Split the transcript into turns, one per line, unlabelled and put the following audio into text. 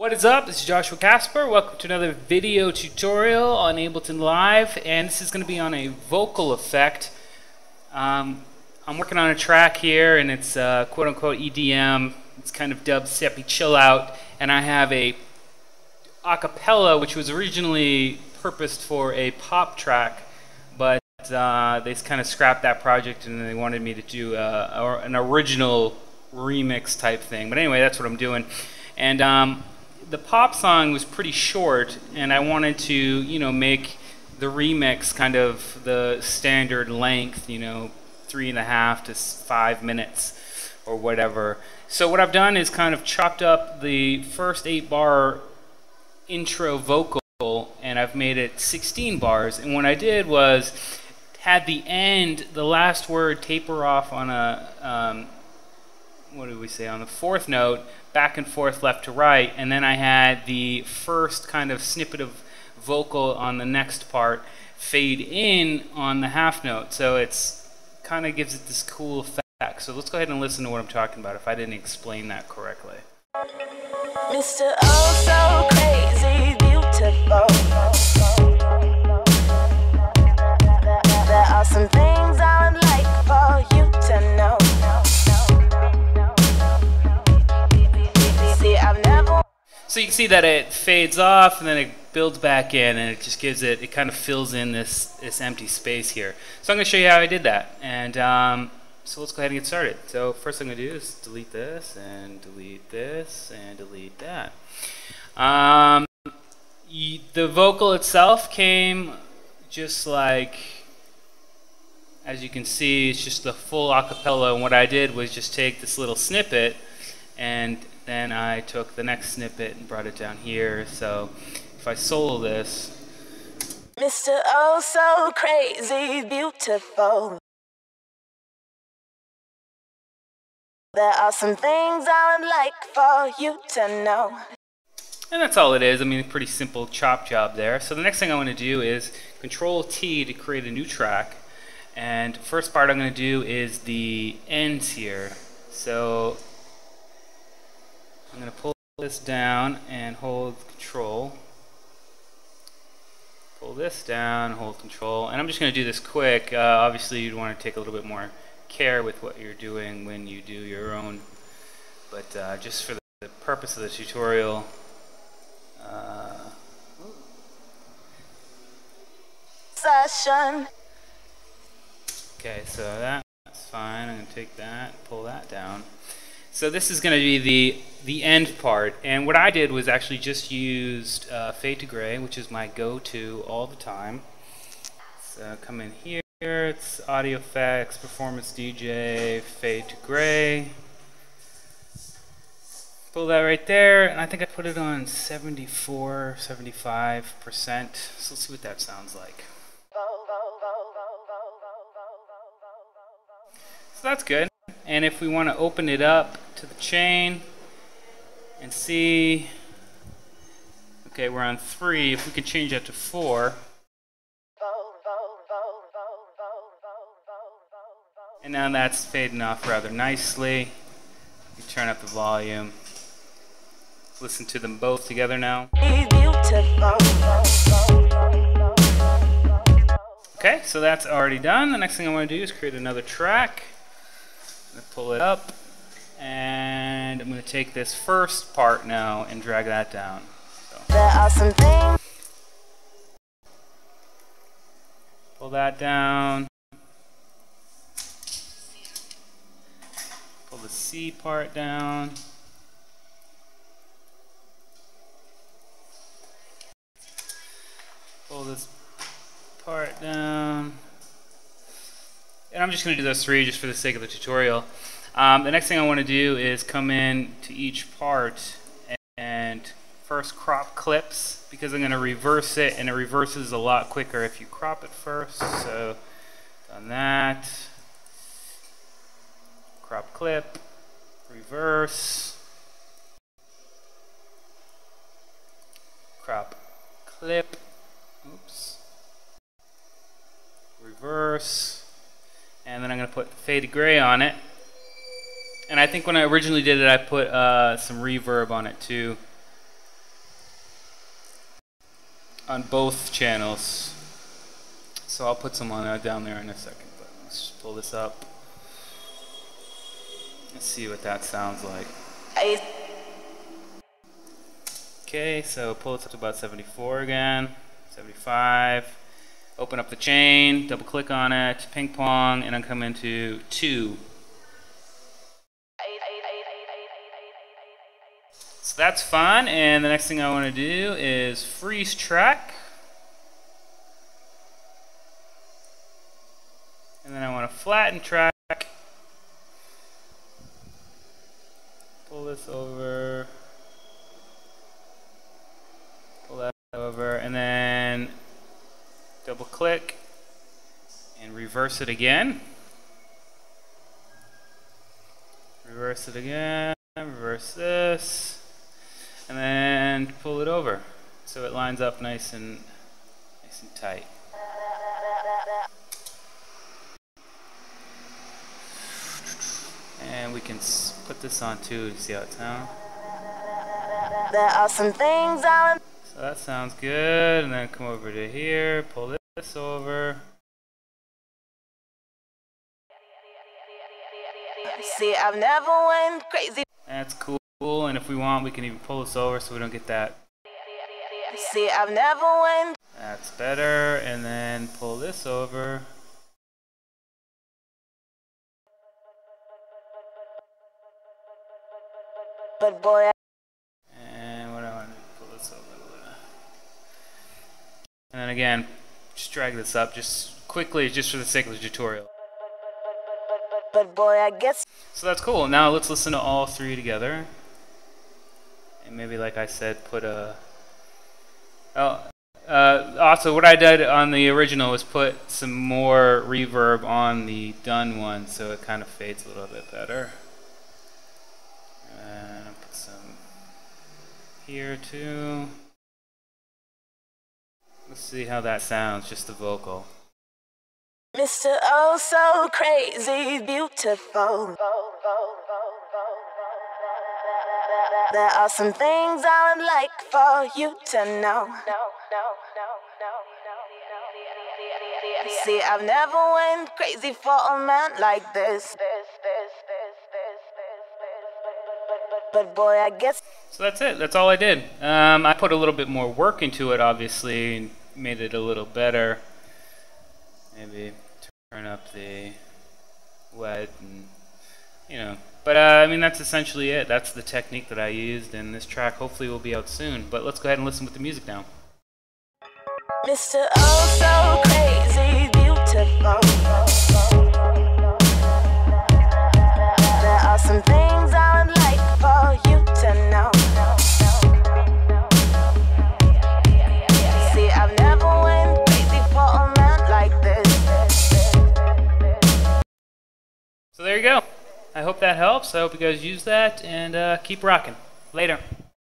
What is up? This is Joshua Casper. Welcome to another video tutorial on Ableton Live, and this is going to be on a vocal effect. I'm working on a track here, and it's quote-unquote EDM. It's kind of dubstep-y chill out, and I have a acapella which was originally purposed for a pop track, but they kind of scrapped that project and they wanted me to do an original remix type thing. But anyway, that's what I'm doing. And the pop song was pretty short, and I wanted to, make the remix kind of the standard length, 3.5 to 5 minutes or whatever. So what I've done is kind of chopped up the first 8-bar intro vocal, and I've made it 16 bars. And what I did was had the end, the last word, taper off on a what did we say, on the 4th note, back and forth, left to right, and then I had the first kind of snippet of vocal on the next part fade in on the half note, so it's kind of gives it this cool effect. So let's go ahead and listen to what I'm talking about if I didn't explain that correctly.
Mr. Oh so crazy beautiful, there are some things I would like for you to know.
So you can see that it fades off and then it builds back in, and it just gives it, it kind of fills in this empty space here. So I'm going to show you how I did that. And so let's go ahead and get started. So first thing I'm going to do is delete this and delete this and delete that. The vocal itself came just like, as you can see, it's just the full acapella, and what I did was just take this little snippet and then I took the next snippet and brought it down here. So if I solo this,
Mr. Oh so crazy beautiful, there are some things I would like for you to know.
and that's all it is. I mean, a pretty simple chop job there. So the next thing I want to do is Control T to create a new track. And first part I'm going to do is the ends here. So I'm going to pull this down and hold Control. Pull this down, hold Control. And I'm just going to do this quick. Obviously, you'd want to take a little bit more care with what you're doing when you do your own. But just for the purpose of the tutorial,
Session.
okay, so that's fine. I'm going to take that, pull that down. So this is going to be the end part, and what I did was actually just used fade to gray, which is my go-to all the time. So come in here, it's audio effects, performance DJ, fade to gray. Pull that right there, and I think I put it on 74, 75%. So let's see what that sounds like. So that's good. And if we want to open it up to the chain and see, okay, we're on 3. If we could change that to 4. And now that's fading off rather nicely. You turn up the volume. Listen to them both together now. Okay, so that's already done. The next thing I want to do is create another track. I'm going to pull it up, and I'm going to take this first part now and drag that down. So.
There are some things.
Pull that down. Pull the C part down. Pull this part down. And I'm just going to do those 3 just for the sake of the tutorial. The next thing I want to do is come in to each part and first crop clips, because I'm going to reverse it, and it reverses a lot quicker if you crop it first. So done that. Crop clip, reverse, crop clip, oops, reverse. And then I'm going to put fade gray on it. And I think when I originally did it, I put some reverb on it too. on both channels. So I'll put some on down there in a second. But let's just pull this up. Let's see what that sounds like. Okay, so pull this up to about 74 again, 75. Open up the chain, double click on it, ping pong, and then come into 2. So that's fun, and the next thing I want to do is freeze track. And then I want to flatten track. Pull this over. Pull that over, and then double click and reverse it again. Reverse it again, reverse this, and then pull it over so it lines up nice and tight. And we can put this on too to see how it sounds.
There are some things I
So that sounds good, and then come over to here, pull this over.
see. I've never went crazy.
That's cool, and if we want, we can even pull this over so we don't get that.
See, I've never went.
That's better, and then pull this over.
But boy,
And what do I want to pull this over a little bit. And then again, just drag this up just quickly, just for the sake of the tutorial.
but boy, I guess.
So that's cool. Now let's listen to all three together. And maybe, like I said, put a... also, what I did on the original was put some more reverb on the done one, so it kind of fades a little bit better. And I'll put some here too. Let's see how that sounds, just the vocal.
Mr. Oh so crazy beautiful. There are some things I would like for you to know. See, I've never went crazy for a man like this. But boy, I guess.
So that's it. That's all I did. I put a little bit more work into it, obviously, and made it a little better. Maybe turn up the wet, and you know. But I mean, that's essentially it. That's the technique that I used, and this track hopefully will be out soon. But let's go ahead and listen with the music now.
Mr. Oh so crazy beautiful. There are some things I would like for you to know. See, I've never went crazy for a man like this.
So there you go. I hope that helps. I hope you guys use that, and keep rocking. Later.